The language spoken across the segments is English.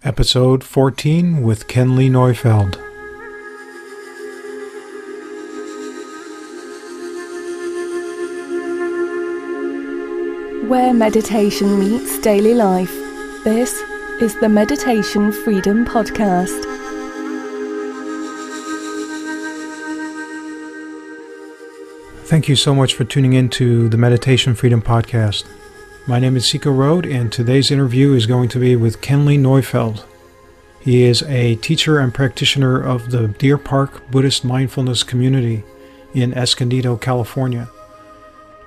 Episode 14 with Kenley Neufeld. Where meditation meets daily life, this is the Meditation Freedom Podcast. Thank you so much for tuning in to the Meditation Freedom Podcast. My name is Siko Road, and today's interview is going to be with Kenley Neufeld. He is a teacher and practitioner of the Deer Park Buddhist Mindfulness community in Escondido, California.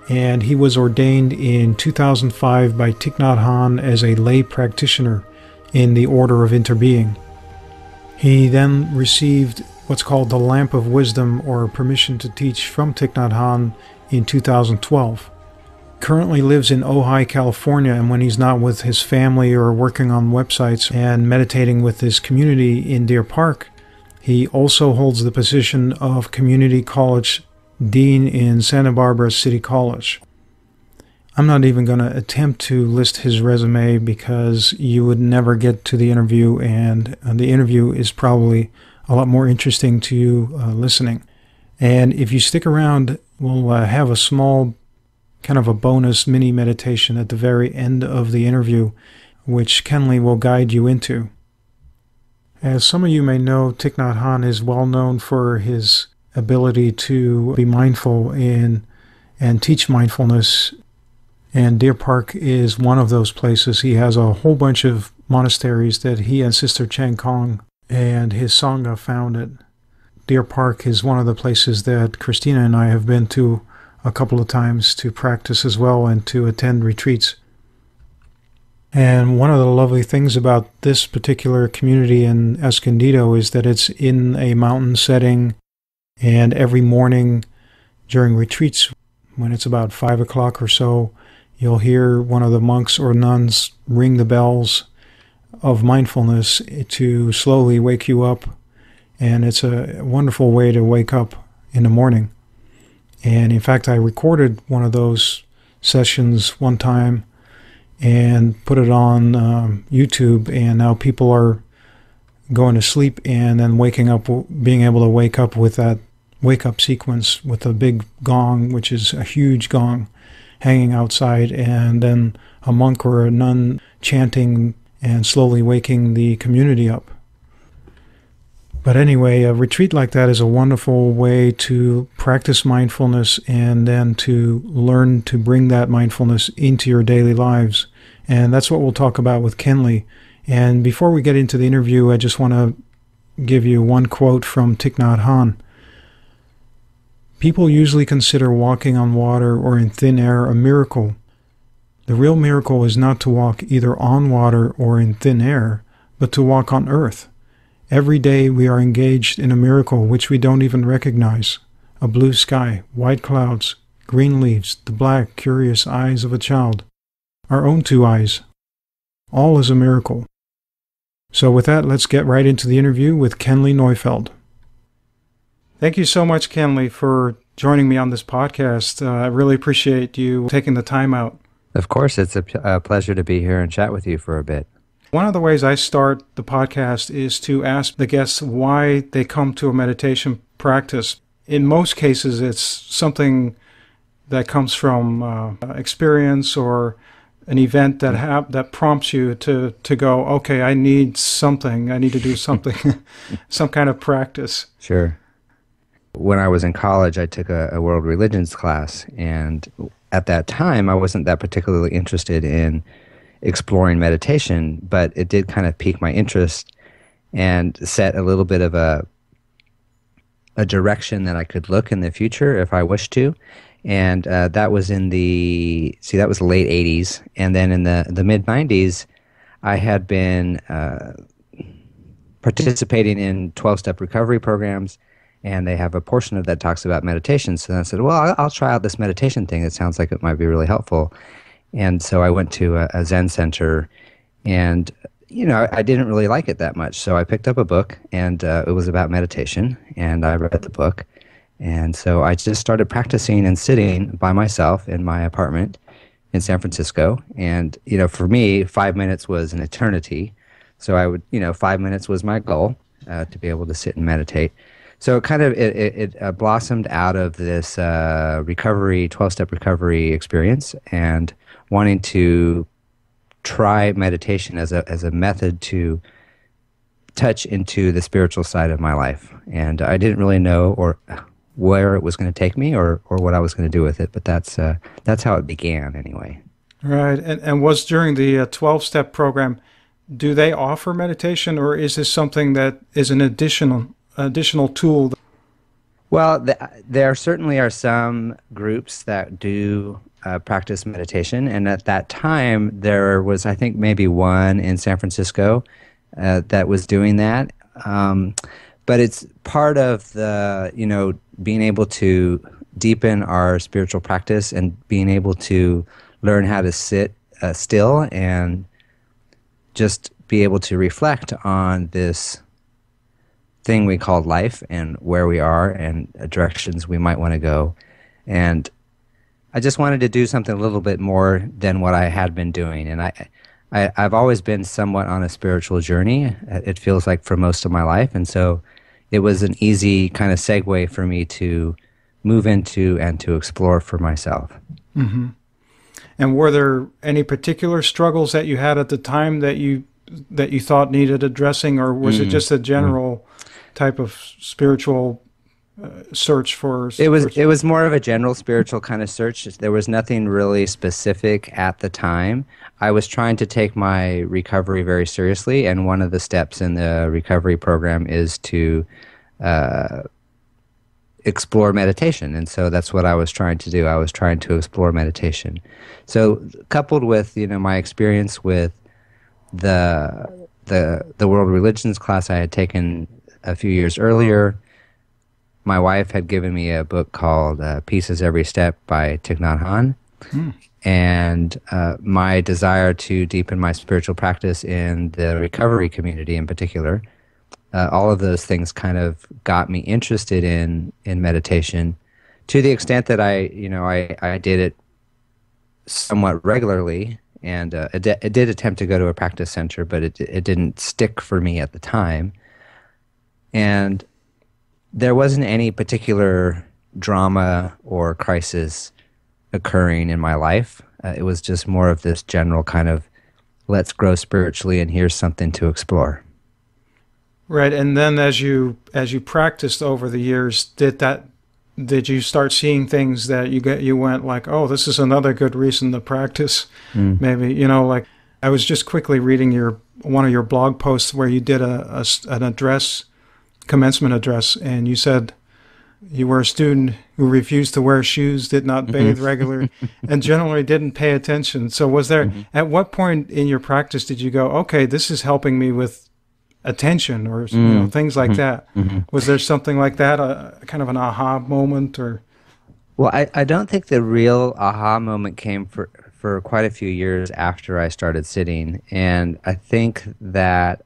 And he was ordained in 2005 by Thich Nhat Hanh as a lay-practitioner in the Order of Interbeing. He then received what's called the Lamp of Wisdom, or permission to teach, from Thich Nhat Hanh in 2012. Currently lives in Ojai, California, and when he's not with his family or working on websites and meditating with his community in Deer Park, he also holds the position of Community College Dean in Santa Barbara City College. I'm not even going to attempt to list his resume because you would never get to the interview, and the interview is probably a lot more interesting to you listening. And if you stick around, we'll have a small kind of a bonus mini meditation at the very end of the interview, which Kenley will guide you into. As some of you may know, Thich Nhat Hanh is well known for his ability to be mindful and teach mindfulness, and Deer Park is one of those places. He has a whole bunch of monasteries that he and Sister Chang Kong and his Sangha founded. Deer Park is one of the places that Christina and I have been to a couple of times to practice as well and to attend retreats. And one of the lovely things about this particular community in Escondido is that it's in a mountain setting, and every morning during retreats, when it's about 5 o'clock or so, you'll hear one of the monks or nuns ring the bells of mindfulness to slowly wake you up. And it's a wonderful way to wake up in the morning. And in fact, I recorded one of those sessions one time and put it on YouTube, and now people are going to sleep and then waking up, being able to wake up with that wake-up sequence with a big gong, which is a huge gong, hanging outside, and then a monk or a nun chanting and slowly waking the community up. But anyway, a retreat like that is a wonderful way to practice mindfulness and then to learn to bring that mindfulness into your daily lives. And that's what we'll talk about with Kenley. And before we get into the interview, I just want to give you one quote from Thich Nhat Hanh. People usually consider walking on water or in thin air a miracle. The real miracle is not to walk either on water or in thin air, but to walk on earth. Every day we are engaged in a miracle which we don't even recognize. A blue sky, white clouds, green leaves, the black, curious eyes of a child, our own two eyes. All is a miracle. So with that, let's get right into the interview with Kenley Neufeld. Thank you so much, Kenley, for joining me on this podcast. I really appreciate you taking the time out. Of course, it's a pleasure to be here and chat with you for a bit. One of the ways I start the podcast is to ask the guests why they come to a meditation practice. In most cases, it's something that comes from experience or an event that prompts you to go, okay, I need something. I need to do something, some kind of practice. Sure. When I was in college, I took a world religions class, and at that time, I wasn't that particularly interested in exploring meditation, but it did kind of pique my interest and set a little bit of a direction that I could look in the future if I wished to. And that was that was the late 80s. And then in the mid-90s, I had been participating in 12-step recovery programs, and they have a portion of that talks about meditation. So then I said, well, I'll try out this meditation thing. It sounds like it might be really helpful. And so I went to a Zen Center, and, I didn't really like it that much. So I picked up a book, and it was about meditation, and I read the book. And so I just started practicing and sitting by myself in my apartment in San Francisco. And, for me, 5 minutes was an eternity. So I would, 5 minutes was my goal to be able to sit and meditate. So it blossomed out of this recovery, 12-step recovery experience, and wanting to try meditation as a method to touch into the spiritual side of my life. And I didn't really know or where it was going to take me or what I was going to do with it, but that's how it began anyway. Right. And was during the 12-step program, do they offer meditation, or is this something that is an additional tool? Well, there certainly are some groups that do practice meditation, and at that time there was, I think, maybe one in San Francisco that was doing that. But it's part of the, being able to deepen our spiritual practice and being able to learn how to sit still and just be able to reflect on this thing we call life and where we are and directions we might want to go. And I just wanted to do something a little bit more than what I had been doing. And I've always been somewhat on a spiritual journey, it feels like, for most of my life. And so it was an easy kind of segue for me to move into and to explore for myself. Mm-hmm. And were there any particular struggles that you had at the time that you thought needed addressing, or was it just a general type of spiritual search for? It was more of a general spiritual kind of search. There was nothing really specific at the time. I was trying to take my recovery very seriously, and one of the steps in the recovery program is to explore meditation, and so that's what I was trying to do. I was trying to explore meditation. So coupled with my experience with the world religions class I had taken a few years earlier, my wife had given me a book called Pieces Every Step by Thich Nhat Hanh. And my desire to deepen my spiritual practice in the recovery community in particular, all of those things kind of got me interested in meditation, to the extent that I did it somewhat regularly, and I did attempt to go to a practice center, but it didn't stick for me at the time. And there wasn't any particular drama or crisis occurring in my life. It was just more of this general kind of, let's grow spiritually and here's something to explore. Right. And then as you practiced over the years, did you start seeing things that you went like, oh, this is another good reason to practice? Maybe, like I was just quickly reading one of your blog posts where you did an address, commencement address, and you said you were a student who refused to wear shoes, did not bathe regularly, and generally didn't pay attention. So was there, at what point in your practice did you go, okay, this is helping me with attention, or things like that? Was there something like that, kind of an aha moment? Or? Well, I don't think the real aha moment came for quite a few years after I started sitting. And I think that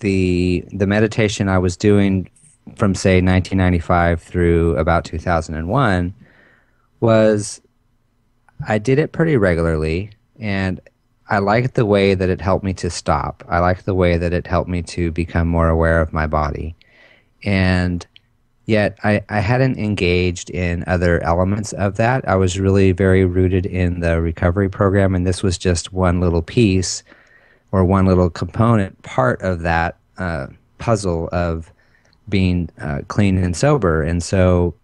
the meditation I was doing from, say, 1995 through about 2001 was, I did it pretty regularly, and I liked the way that it helped me to stop. I liked the way that it helped me to become more aware of my body. And yet I hadn't engaged in other elements of that. I was really very rooted in the recovery program, and this was just one little piece or one little component, part of that puzzle of being clean and sober. And so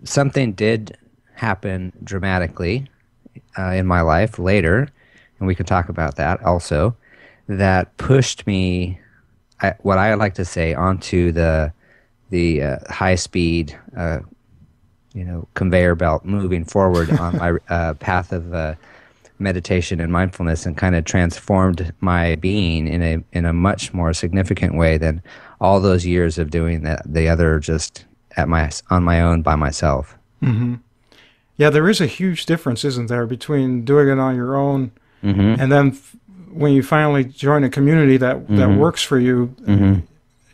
something did happen dramatically in my life later, and we can talk about that also, that pushed me, what I like to say, onto the high-speed conveyor belt, moving forward on my path of meditation and mindfulness, and kind of transformed my being in a much more significant way than all those years of doing the other just on my own by myself. Mm-hmm. Yeah, there is a huge difference, isn't there, between doing it on your own and then when you finally join a community that works for you.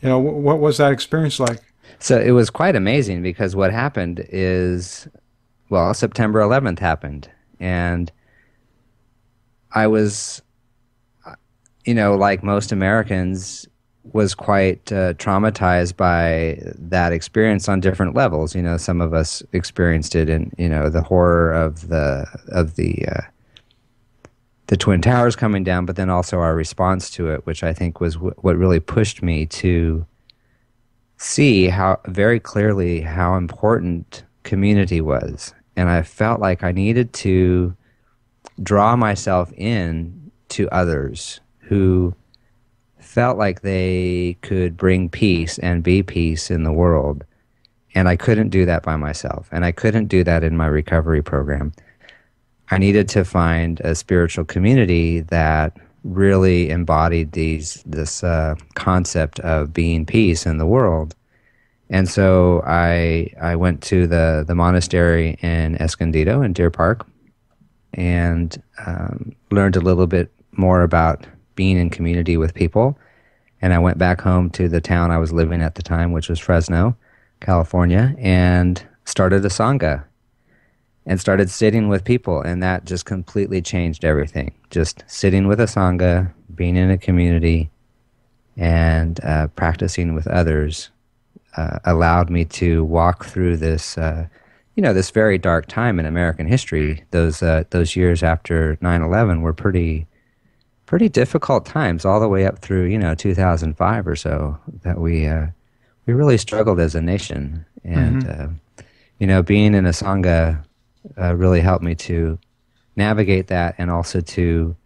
What was that experience like? So it was quite amazing, because what happened is, well, September 11th happened, and I was like most Americans, was quite traumatized by that experience on different levels. Some of us experienced it in, the horror of the Twin Towers coming down, but then also our response to it, which I think was what really pushed me to see very clearly how important community was. And I felt like I needed to draw myself in to others who felt like they could bring peace and be peace in the world. And I couldn't do that by myself. And I couldn't do that in my recovery program. I needed to find a spiritual community that really embodied this concept of being peace in the world. And so I went to the monastery in Escondido in Deer Park and learned a little bit more about being in community with people. And I went back home to the town I was living at the time, which was Fresno, California, and started a Sangha and started sitting with people. And that just completely changed everything. Just sitting with a Sangha, being in a community, and practicing with others allowed me to walk through this, this very dark time in American history. Those years after 9/11 were pretty difficult times, all the way up through 2005 or so. That we really struggled as a nation, and being in a Sangha really helped me to navigate that, and also to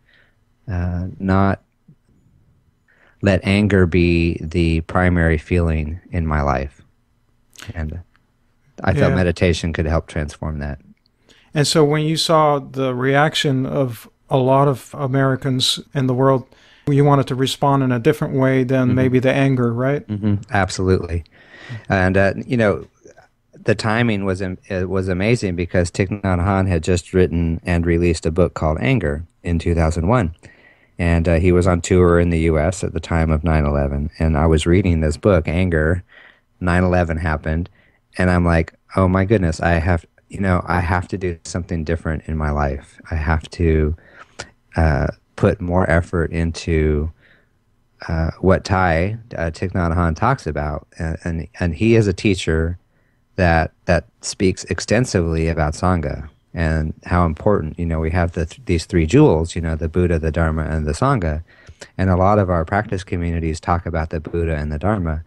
not let anger be the primary feeling in my life. And I felt meditation could help transform that. And so when you saw the reaction of a lot of Americans in the world, you wanted to respond in a different way than maybe the anger, right? Absolutely. And, the timing was amazing, because Thich Nhat Hanh had just written and released a book called Anger in 2001. And he was on tour in the U.S. at the time of 9/11. And I was reading this book, Anger. 9/11 happened. And I'm like, oh my goodness, I have to do something different in my life. I have to put more effort into what Thich Nhat Hanh talks about. And he is a teacher that speaks extensively about Sangha and how important, we have these three jewels, the Buddha, the Dharma, and the Sangha. And a lot of our practice communities talk about the Buddha and the Dharma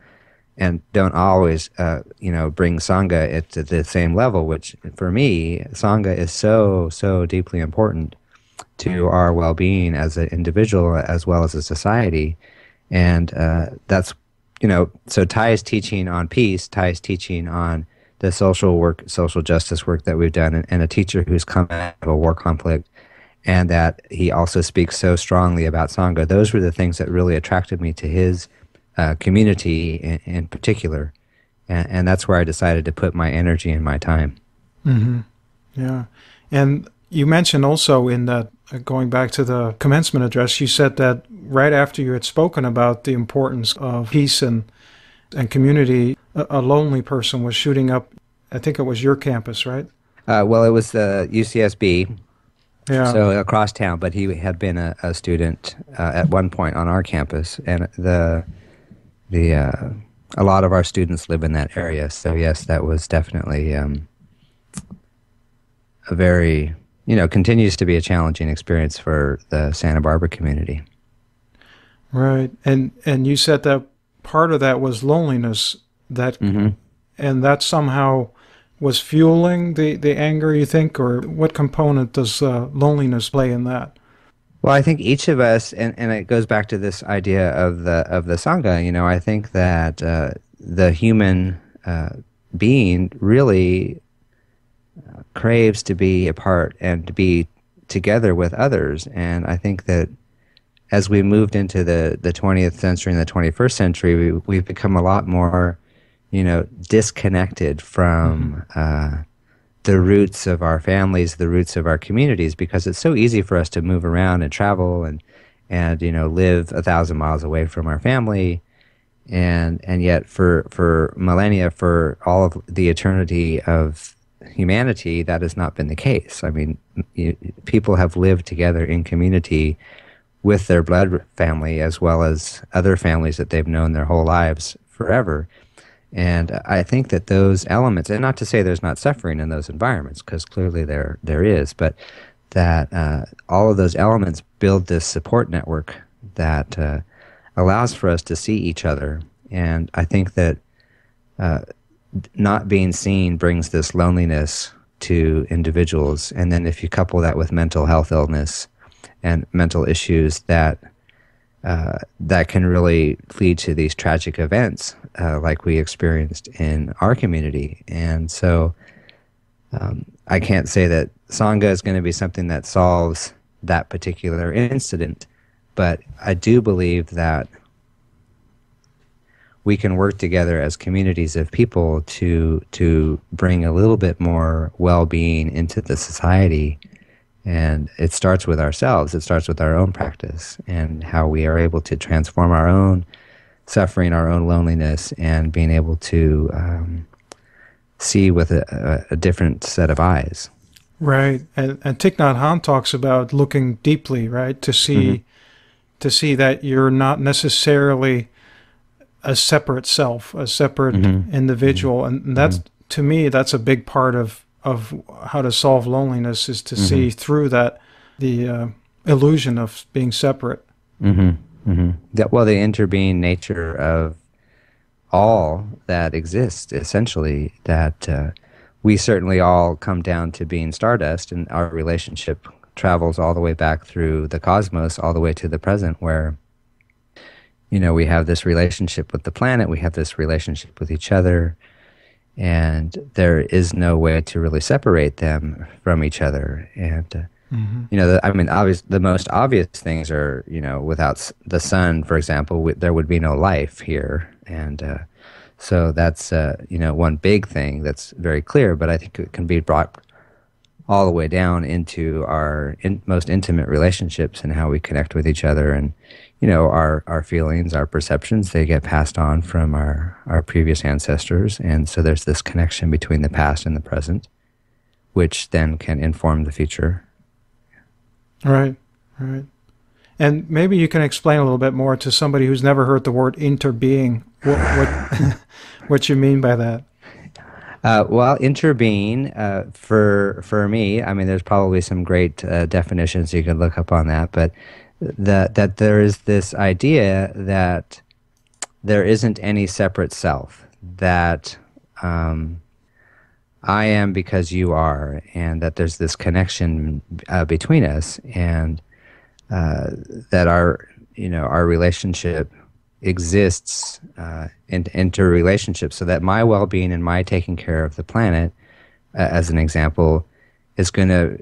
and don't always, bring Sangha at the same level, which for me, Sangha is so, so deeply important to our well-being as an individual as well as a society. And that's, so Thay's teaching on peace, Thay's teaching on the social justice work that we've done, and a teacher who's come out of a war conflict, and that he also speaks so strongly about Sangha. Those were the things that really attracted me to his community in particular. And that's where I decided to put my energy and my time. Yeah. And you mentioned also in that, going back to the commencement address, you said that right after you had spoken about the importance of peace and community, a lonely person was shooting up, I think it was your campus, right? Well, it was the UCSB, so across town, but he had been a student at one point on our campus, and a lot of our students live in that area. So yes, that was definitely a very, continues to be a challenging experience for the Santa Barbara community. Right. And you said that part of that was loneliness, and that somehow was fueling the anger, you think, or what component does loneliness play in that? Well, I think each of us, and it goes back to this idea of the Sangha, I think that the human being really craves to be apart and to be together with others. And I think that as we moved into the 20th century and the 21st century, we've become a lot more, disconnected from the roots of our families, the roots of our communities, because it's so easy for us to move around and travel and live 1,000 miles away from our family. And yet for millennia, for all of the eternity of humanity, that has not been the case. I mean, people have lived together in community with their blood family as well as other families that they've known their whole lives forever. And I think that those elements, and not to say there's not suffering in those environments, because clearly there is, but that all of those elements build this support network that allows for us to see each other. And I think that not being seen brings this loneliness to individuals. And then if you couple that with mental health illness and mental issues, that can really lead to these tragic events like we experienced in our community. And so I can't say that Sangha is going to be something that solves that particular incident, but I do believe that we can work together as communities of people to bring a little bit more well-being into the society. And it starts with ourselves. It starts with our own practice and how we are able to transform our own suffering, our own loneliness, and being able to see with a different set of eyes. Right. And Thich Nhat Hanh talks about looking deeply, right? To see that you're not necessarily a separate self, a separate individual. And that's, to me, that's a big part of how to solve loneliness, is to see through that, the illusion of being separate. Well, the interbeing nature of all that exists, essentially, that we certainly all come down to being stardust, and our relationship travels all the way back through the cosmos, all the way to the present, where we have this relationship with the planet, we have this relationship with each other, and there is no way to really separate them from each other. And, the most obvious things are, without the sun, for example, there would be no life here. And so that's, one big thing that's very clear, but I think it can be brought all the way down into our most intimate relationships and how we connect with each other. And, our feelings, our perceptions, they get passed on from our previous ancestors. And so there's this connection between the past and the present, which then can inform the future. Right. And maybe you can explain a little bit more to somebody who's never heard the word interbeing, what you mean by that. Well, interbeing, for me, there's probably some great definitions you could look up on that, but that there is this idea that there isn't any separate self, that I am because you are, and that there's this connection between us, and that our relationship exists in interrelationship, so that my well-being and my taking care of the planet, as an example, is going to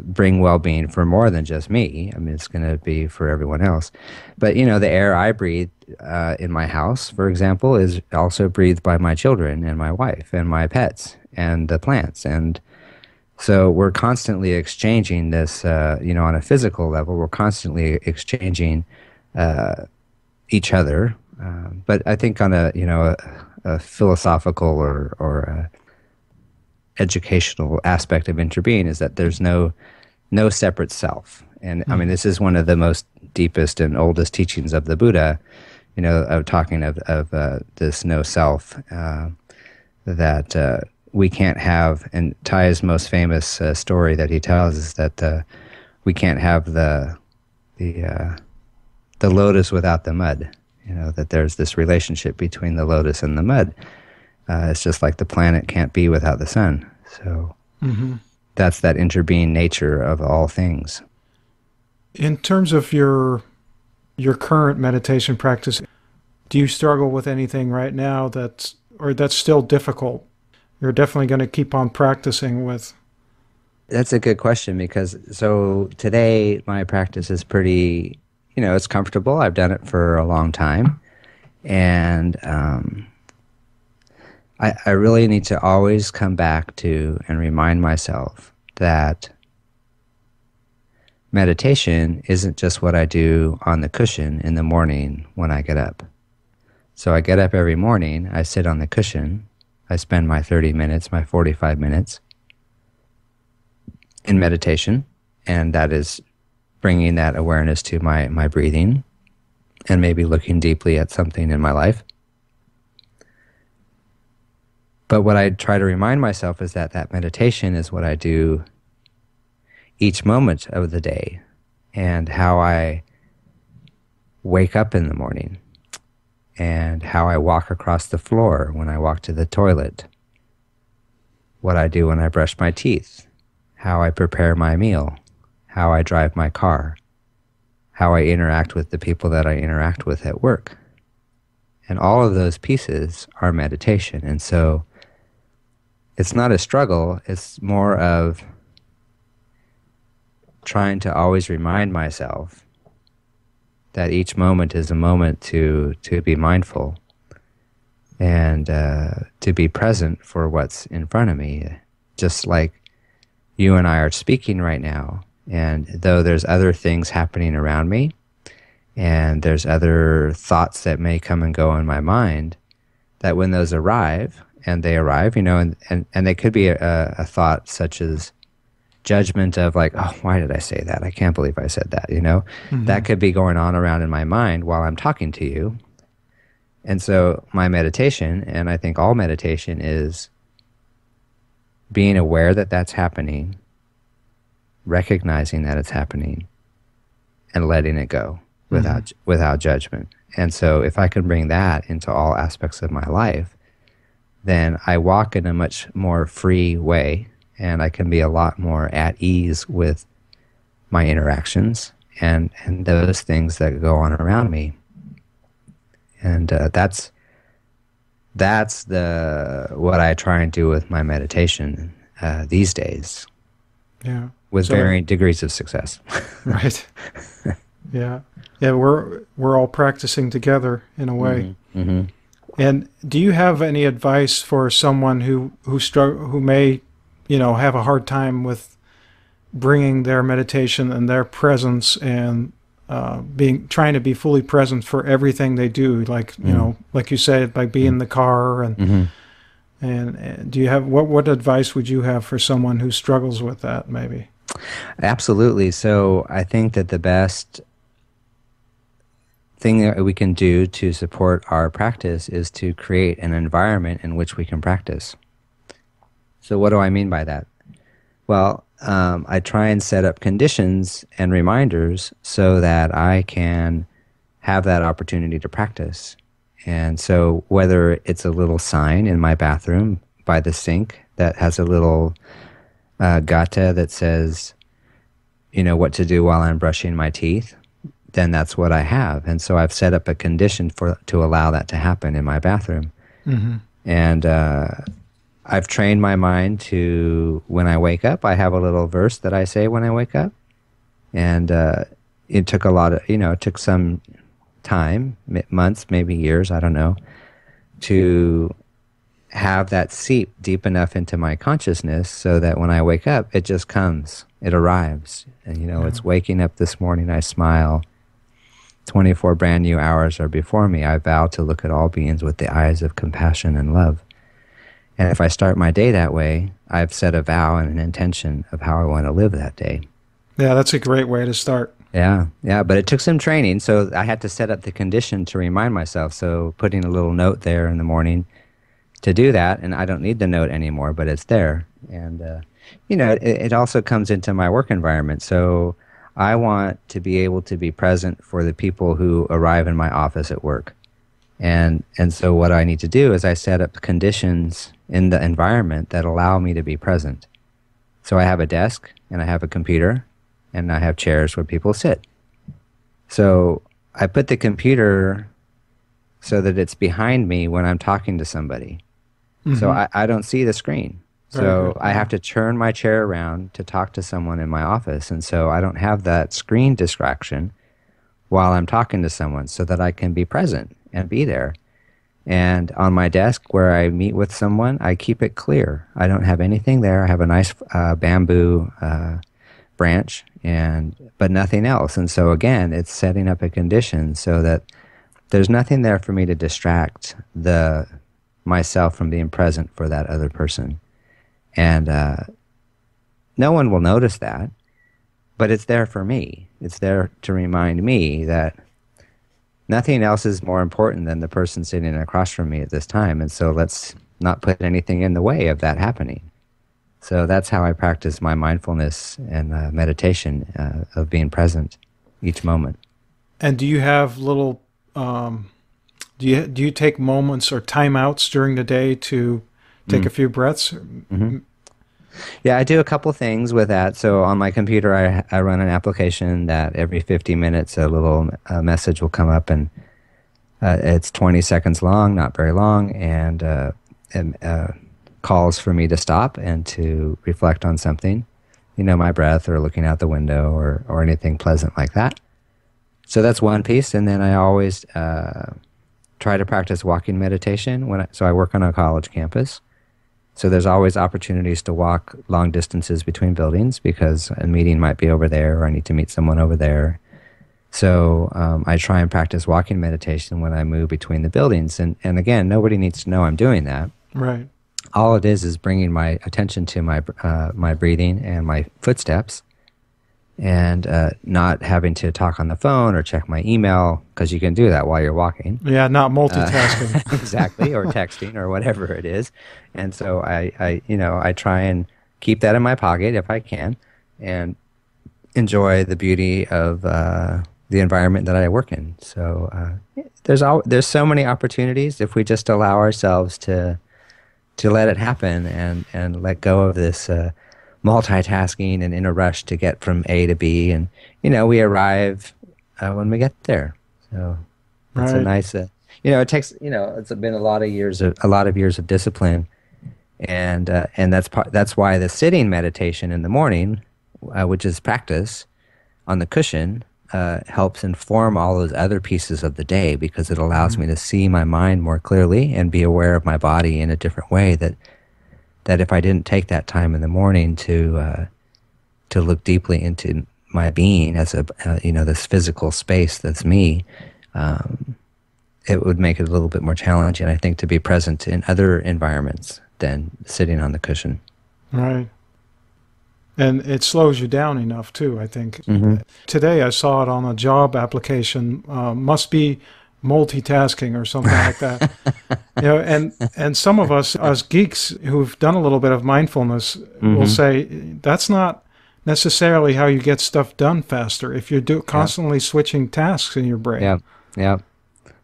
bring well-being for more than just me. It's going to be for everyone else. But, the air I breathe in my house, for example, is also breathed by my children and my wife and my pets and the plants. And so we're constantly exchanging this, on a physical level, we're constantly exchanging each other. But I think on a philosophical or educational aspect of interbeing is that there's no separate self. And this is one of the most deepest and oldest teachings of the Buddha, of talking of this no self, that we can't have. And Thay's most famous story that he tells is that we can't have the lotus without the mud. That there's this relationship between the lotus and the mud. It's just like the planet can't be without the sun. So that's that interbeing nature of all things. In terms of your current meditation practice, do you struggle with anything right now that's still difficult? You're definitely going to keep on practicing with. That's a good question, because so today my practice is pretty, it's comfortable. I've done it for a long time. And I really need to always come back to and remind myself that meditation isn't just what I do on the cushion in the morning when I get up. So I get up every morning, I sit on the cushion, I spend my 30 minutes, my 45 minutes in meditation, and that is bringing that awareness to my breathing, and maybe looking deeply at something in my life. But what I try to remind myself is that that meditation is what I do each moment of the day, and how I wake up in the morning, and how I walk across the floor when I walk to the toilet, what I do when I brush my teeth, how I prepare my meal, how I drive my car, how I interact with the people that I interact with at work. And all of those pieces are meditation. And so it's not a struggle, it's more of trying to always remind myself that each moment is a moment to be mindful and to be present for what's in front of me. Just like you and I are speaking right now, and though there's other things happening around me, and there's other thoughts that may come and go in my mind, that when those arrive, and they arrive, and they could be a thought such as judgment of like, oh, why did I say that? I can't believe I said that, Mm-hmm. That could be going on around in my mind while I'm talking to you. And so my meditation, and I think all meditation, is being aware that that's happening, recognizing that it's happening, and letting it go without judgment. And so if I can bring that into all aspects of my life, then I walk in a much more free way, and I can be a lot more at ease with my interactions and those things that go on around me. And that's what I try and do with my meditation these days. Yeah. With varying degrees of success. Right. Yeah. Yeah, we're all practicing together in a way. Mm-hmm. Mm-hmm. And do you have any advice for someone who may, have a hard time with bringing their meditation and their presence and trying to be fully present for everything they do, like like you said, like be in the car and mm-hmm. and do you have what advice would you have for someone who struggles with that maybe? Absolutely. So I think that the best thing that we can do to support our practice is to create an environment in which we can practice. So what do I mean by that? Well, I try and set up conditions and reminders so that I can have that opportunity to practice. And so whether it's a little sign in my bathroom by the sink that has a little gata that says, what to do while I'm brushing my teeth, then that's what I have. And so I've set up a condition to allow that to happen in my bathroom. Mm-hmm. And I've trained my mind to, when I wake up, I have a little verse that I say when I wake up. And it took it took some time, months, maybe years, I don't know, to have that seep deep enough into my consciousness so that when I wake up, it just comes, it arrives. And, It's waking up this morning, I smile. 24 brand new hours are before me. I vow to look at all beings with the eyes of compassion and love. And if I start my day that way, I've set a vow and an intention of how I want to live that day. Yeah, that's a great way to start. Yeah, but it took some training, so I had to set up the condition to remind myself. So putting a little note there in the morning to do that, and I don't need the note anymore, but it's there. And, it also comes into my work environment. So I want to be able to be present for the people who arrive in my office at work. And so what I need to do is I set up conditions in the environment that allow me to be present. So I have a desk, and I have a computer, and I have chairs where people sit. So I put the computer so that it's behind me when I'm talking to somebody. Mm-hmm. So I don't see the screen. So I have to turn my chair around to talk to someone in my office. And so I don't have that screen distraction while I'm talking to someone so that I can be present and be there. And on my desk where I meet with someone, I keep it clear. I don't have anything there. I have a nice bamboo branch, but nothing else. And so again, it's setting up a condition so that there's nothing there for me to distract myself from being present for that other person. And no one will notice that, but it's there for me. It's there to remind me that nothing else is more important than the person sitting across from me at this time. And so let's not put anything in the way of that happening. So that's how I practice my mindfulness and meditation of being present each moment. And do you have little, do you take moments or timeouts during the day to take a few breaths? Mm-hmm. Yeah, I do a couple things with that. So on my computer, I run an application that every 50 minutes a little message will come up, and it's 20 seconds long, not very long, and calls for me to stop and to reflect on something, my breath or looking out the window or anything pleasant like that. So that's one piece. And then I always try to practice walking meditation. So I work on a college campus. So there's always opportunities to walk long distances between buildings because a meeting might be over there or I need to meet someone over there. So I try and practice walking meditation when I move between the buildings. And again, nobody needs to know I'm doing that. Right. All it is bringing my attention to my breathing and my footsteps, and not having to talk on the phone or check my email, because you can do that while you're walking. Yeah, not multitasking. Exactly, or texting or whatever it is. And so I try and keep that in my pocket if I can, and enjoy the beauty of the environment that I work in. So there's so many opportunities if we just allow ourselves to let it happen and let go of this multitasking and in a rush to get from A to B. And, we arrive when we get there. So it's a nice, it takes, it's been a lot of years of discipline. And that's why the sitting meditation in the morning, which is practice on the cushion, helps inform all those other pieces of the day, because it allows me to see my mind more clearly and be aware of my body in a different way that if I didn't take that time in the morning to look deeply into my being as this physical space that's me, it would make it a little bit more challenging, I think, to be present in other environments than sitting on the cushion. Right. And it slows you down enough, too, I think. Mm-hmm. Today I saw it on a job application, must be multitasking or something like that. And some of us as geeks who've done a little bit of mindfulness will say that's not necessarily how you get stuff done faster if you're constantly switching tasks in your brain. Yeah.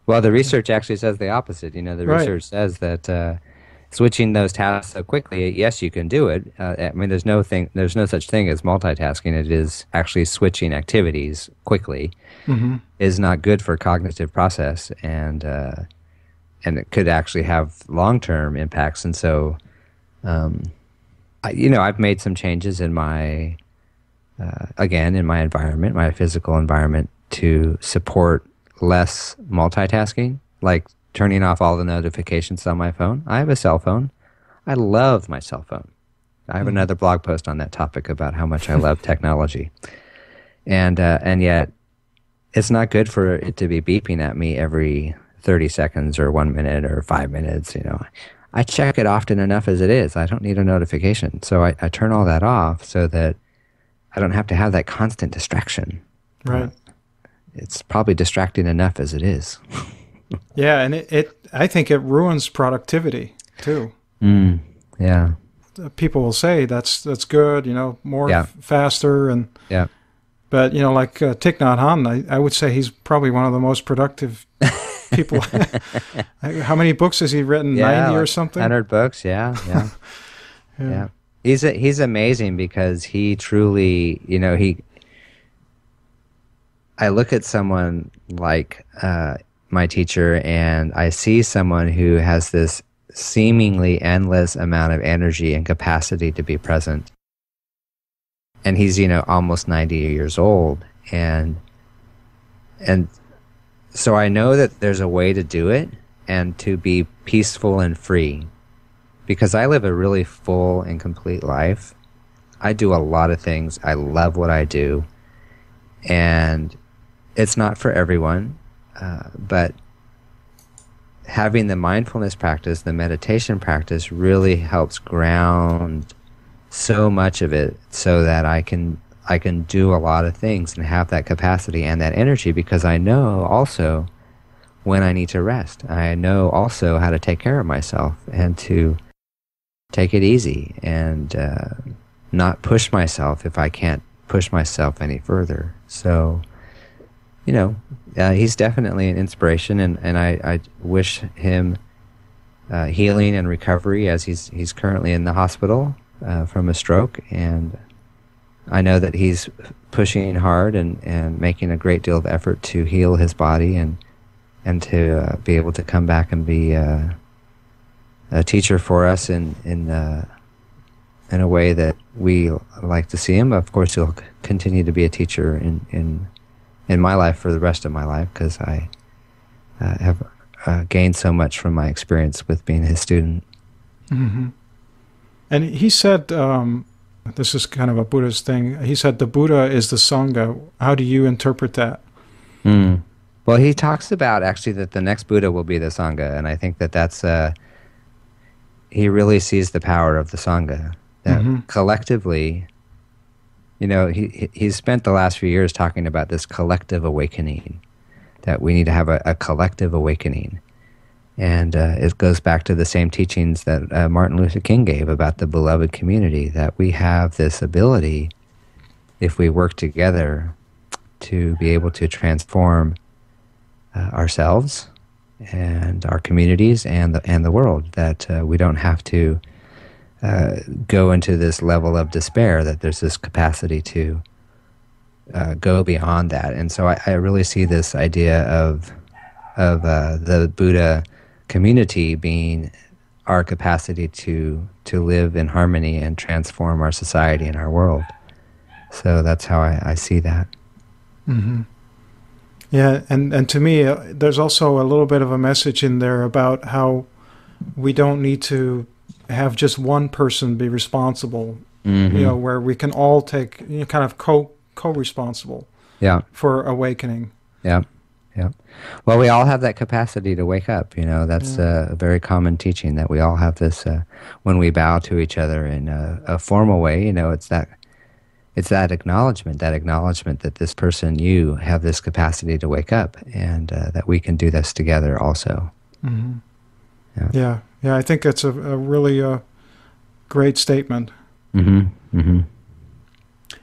Well, the research actually says the opposite. The research says that switching those tasks so quickly, yes, you can do it. There's no such thing as multitasking. It is actually switching activities quickly is not good for cognitive process, and it could actually have long-term impacts. And so, I've made some changes in my environment, my physical environment, to support less multitasking, like turning off all the notifications on my phone. I have a cell phone. I love my cell phone. I have another blog post on that topic about how much I love technology. And yet, it's not good for it to be beeping at me every 30 seconds or 1 minute or 5 minutes. I check it often enough as it is. I don't need a notification. So I turn all that off so that I don't have to have that constant distraction. Right. It's probably distracting enough as it is. Yeah, and I think it ruins productivity too. Yeah. People will say that's good, more faster and but like Thich Nhat Hanh, I would say he's probably one of the most productive people. How many books has he written? 90 or something? 100 books, yeah. He's amazing because he truly, I look at someone like my teacher, and I see someone who has this seemingly endless amount of energy and capacity to be present. And he's, almost 90 years old. And so I know that there's a way to do it and to be peaceful and free, because I live a really full and complete life. I do a lot of things. I love what I do. And it's not for everyone. But having the mindfulness practice, the meditation practice, really helps ground so much of it, so that I can I can do a lot of things and have that capacity and that energy, because I know also when I need to rest. I know also how to take care of myself and to take it easy and not push myself if I can't push myself any further. So, he's definitely an inspiration, and I wish him healing and recovery, as he's currently in the hospital from a stroke, and I know that he's pushing hard and making a great deal of effort to heal his body and to be able to come back and be a teacher for us in a way that we like to see him. Of course, he'll continue to be a teacher in my life for the rest of my life, because I have gained so much from my experience with being his student. Mm-hmm. And he said, this is kind of a Buddhist thing, he said the Buddha is the Sangha. How do you interpret that? Well, he talks about actually that the next Buddha will be the Sangha, and I think that's he really sees the power of the Sangha, that collectively, he's spent the last few years talking about this collective awakening, that we need to have a collective awakening. And it goes back to the same teachings that Martin Luther King gave about the beloved community, that we have this ability, if we work together, to be able to transform ourselves and our communities and the world, that we don't have to go into this level of despair, that there's this capacity to go beyond that. And so I really see this idea of the Buddha community being our capacity to live in harmony and transform our society and our world. So that's how I see that. Mm-hmm. Yeah, and to me, there's also a little bit of a message in there about how we don't need to have just one person be responsible, where we can all take kind of co-responsible for awakening. Yeah. Yeah. Well, we all have that capacity to wake up. That's a very common teaching, that we all have this, when we bow to each other in a formal way, it's that acknowledgement that this person, you have this capacity to wake up, and that we can do this together also. Mm-hmm. Yeah. I think that's a really great statement. Mm-hmm. Mm-hmm.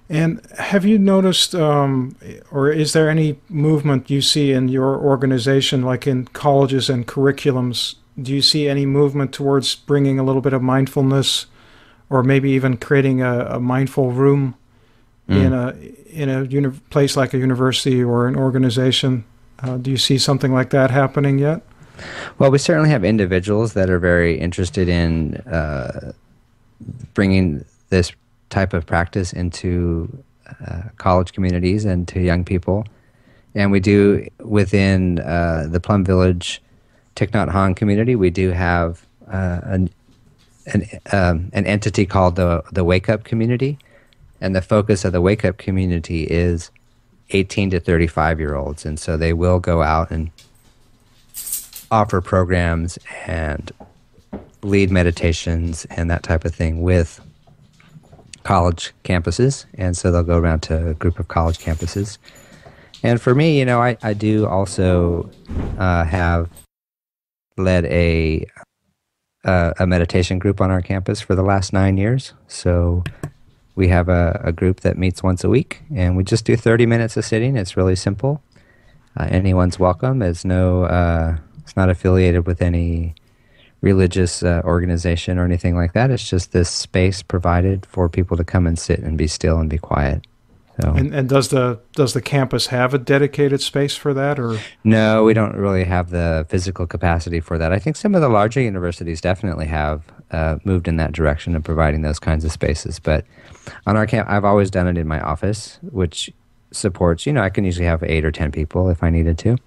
And have you noticed, or is there any movement you see in your organization, like in colleges and curriculums? Do you see any movement towards bringing a little bit of mindfulness, or maybe even creating a mindful room in a place like a university or an organization? Do you see something like that happening yet? Well, we certainly have individuals that are very interested in bringing this type of practice into college communities and to young people. And we do, within the Plum Village Thich Nhat Hanh community, we do have an entity called the Wake Up Community. And the focus of the Wake Up Community is 18 to 35-year-olds. And so they will go out and offer programs and lead meditations and that type of thing with college campuses. And so they'll go around to a group of college campuses. And for me, I do also have led a meditation group on our campus for the last 9 years. So we have a group that meets once a week, and we just do 30 minutes of sitting. It's really simple. Anyone's welcome. It's not affiliated with any religious organization or anything like that. It's just this space provided for people to come and sit and be still and be quiet. So, and does the campus have a dedicated space for that, or? No, we don't really have the physical capacity for that. I think some of the larger universities definitely have moved in that direction of providing those kinds of spaces. But on our camp, I've always done it in my office, which supports, I can usually have 8 or 10 people if I needed to.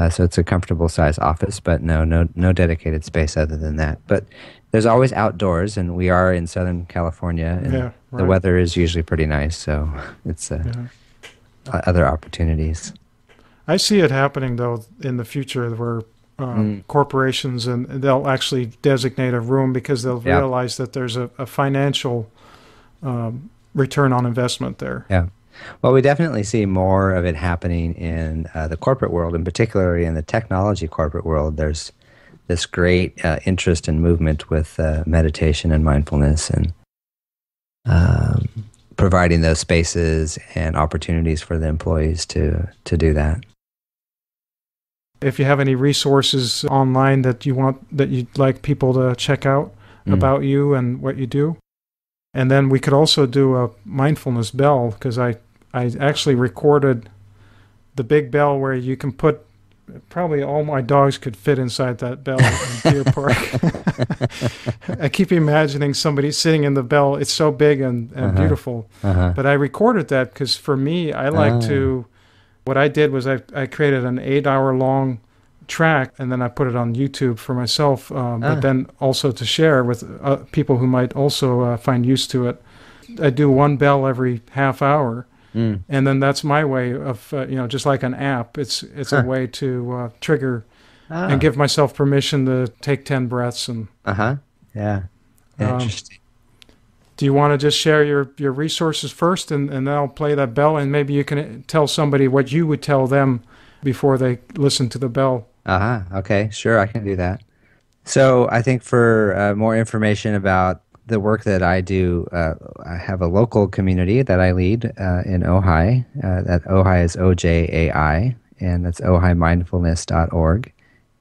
So it's a comfortable size office, but no dedicated space other than that. But there's always outdoors, and we are in Southern California, and the weather is usually pretty nice, so it's other opportunities. I see it happening, though, in the future where corporations, and they'll actually designate a room because they'll realize that there's a financial return on investment there. Yeah. Well, we definitely see more of it happening in the corporate world, and particularly in the technology corporate world. There's this great interest and movement with meditation and mindfulness, and providing those spaces and opportunities for the employees to do that. If you have any resources online that you'd like people to check out about you and what you do. And then we could also do a mindfulness bell, because I actually recorded the big bell where you can put, probably all my dogs could fit inside that bell in Deer Park. I keep imagining somebody sitting in the bell. It's so big and beautiful. But I recorded that because for me, I like to, what I did was I created an 8-hour long track, and then I put it on YouTube for myself, but then also to share with people who might also find use to it. I do one bell every half hour, and then that's my way of, just like an app. It's a way to trigger and give myself permission to take 10 breaths. And Yeah. Interesting. Do you want to just share your resources first, and then I'll play that bell, and maybe you can tell somebody what you would tell them before they listen to the bell? Okay, sure, I can do that. So I think for more information about the work that I do, I have a local community that I lead in Ojai. That Ojai is OJAI, and that's ohaimindfulness.org.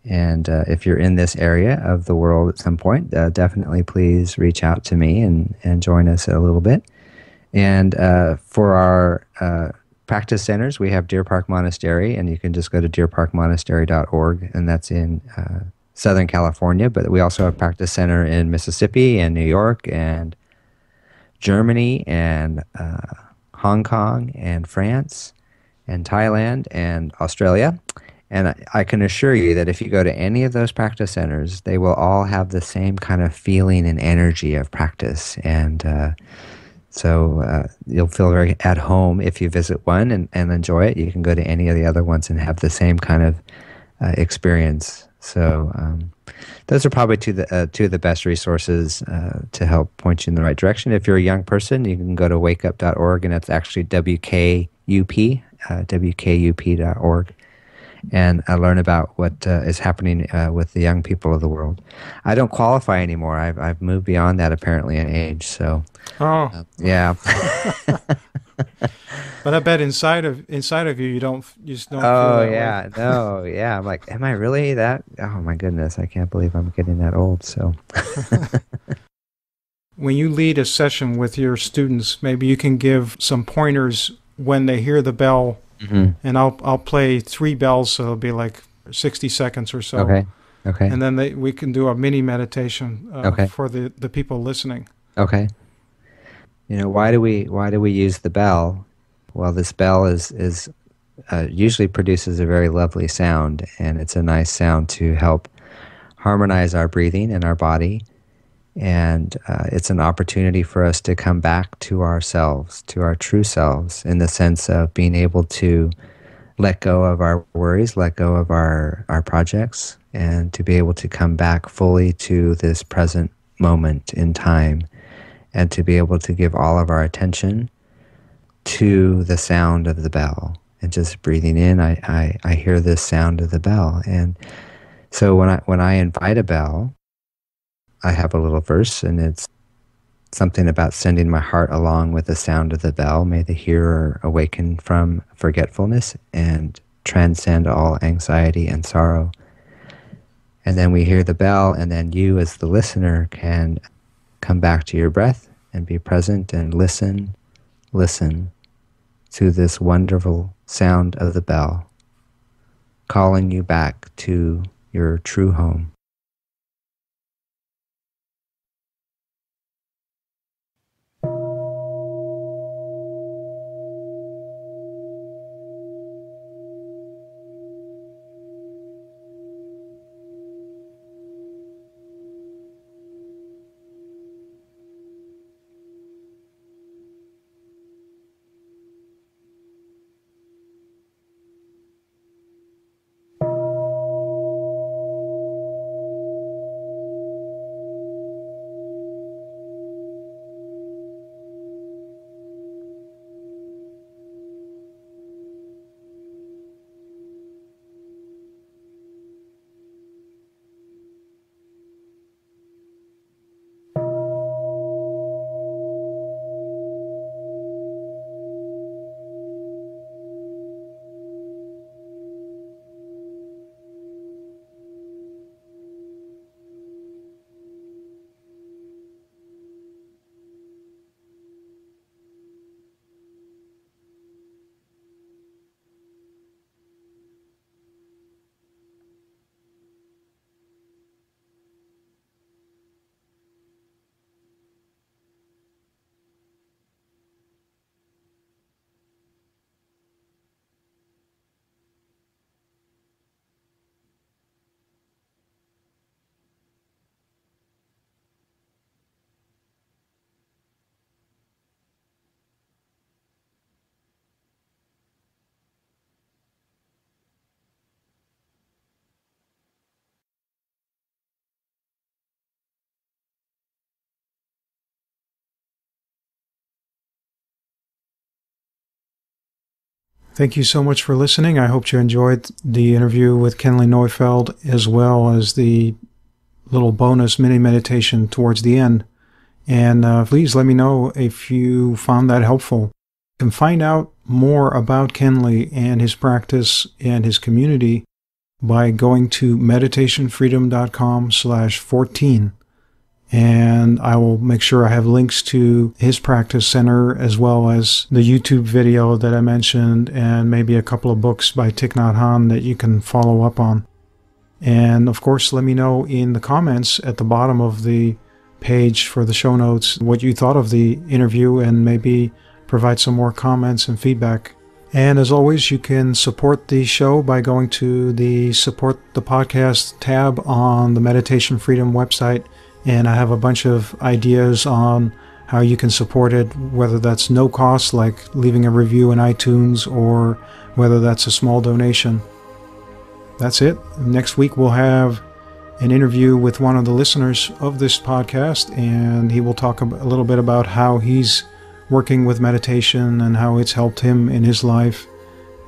And if you're in this area of the world at some point, definitely please reach out to me and join us a little bit. And for our practice centers, we have Deer Park Monastery, and you can just go to deerparkmonastery.org, and that's in Southern California. But we also have a practice center in Mississippi and New York and Germany and Hong Kong and France and Thailand and Australia. And I can assure you that if you go to any of those practice centers, they will all have the same kind of feeling and energy of practice. And so you'll feel very at home if you visit one and enjoy it. You can go to any of the other ones and have the same kind of experience. So those are probably two of the best resources to help point you in the right direction. If you're a young person, you can go to wakeup.org, and that's actually WKUP, WKUP.org. And I learn about what is happening with the young people of the world. I don't qualify anymore. I've moved beyond that apparently in age. So, yeah. But I bet inside of you, you just don't feel that yeah, way. no, yeah. I'm like, am I really that? Oh my goodness, I can't believe I'm getting that old. So, when you lead a session with your students, maybe you can give some pointers when they hear the bell. And I'll play 3 bells, so it'll be like 60 seconds or so. Okay. And then we can do a mini meditation for the people listening. Okay. Why do we use the bell? Well, this bell is usually produces a very lovely sound, and it's a nice sound to help harmonize our breathing and our body. And it's an opportunity for us to come back to ourselves, to our true selves, in the sense of being able to let go of our worries, let go of our projects, and to be able to come back fully to this present moment in time, and to be able to give all of our attention to the sound of the bell. And just breathing in, I hear this sound of the bell. And so when I invite a bell, I have a little verse, and it's something about sending my heart along with the sound of the bell. May the hearer awaken from forgetfulness and transcend all anxiety and sorrow. And then we hear the bell, and then you as the listener can come back to your breath and be present and listen to this wonderful sound of the bell, calling you back to your true home. Thank you so much for listening. I hope you enjoyed the interview with Kenley Neufeld, as well as the little bonus mini meditation towards the end. And please let me know if you found that helpful. You can find out more about Kenley and his practice and his community by going to meditationfreedom.com/14. And I will make sure I have links to his practice center, as well as the YouTube video that I mentioned, and maybe a couple of books by Thich Nhat Hanh that you can follow up on. And of course, let me know in the comments at the bottom of the page for the show notes what you thought of the interview, and maybe provide some more comments and feedback. And as always, you can support the show by going to the Support the Podcast tab on the Meditation Freedom website. And I have a bunch of ideas on how you can support it, whether that's no cost, like leaving a review in iTunes, or whether that's a small donation. That's it. Next week we'll have an interview with one of the listeners of this podcast, and he will talk a little bit about how he's working with meditation and how it's helped him in his life.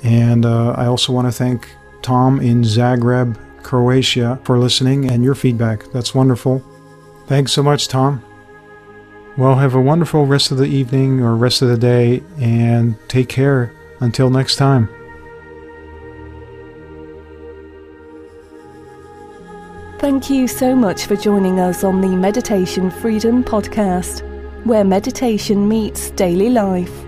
And I also want to thank Tom in Zagreb, Croatia, for listening and your feedback. That's wonderful. Thanks so much, Tom. Well, have a wonderful rest of the evening or rest of the day, and take care until next time. Thank you so much for joining us on the Meditation Freedom Podcast, where meditation meets daily life.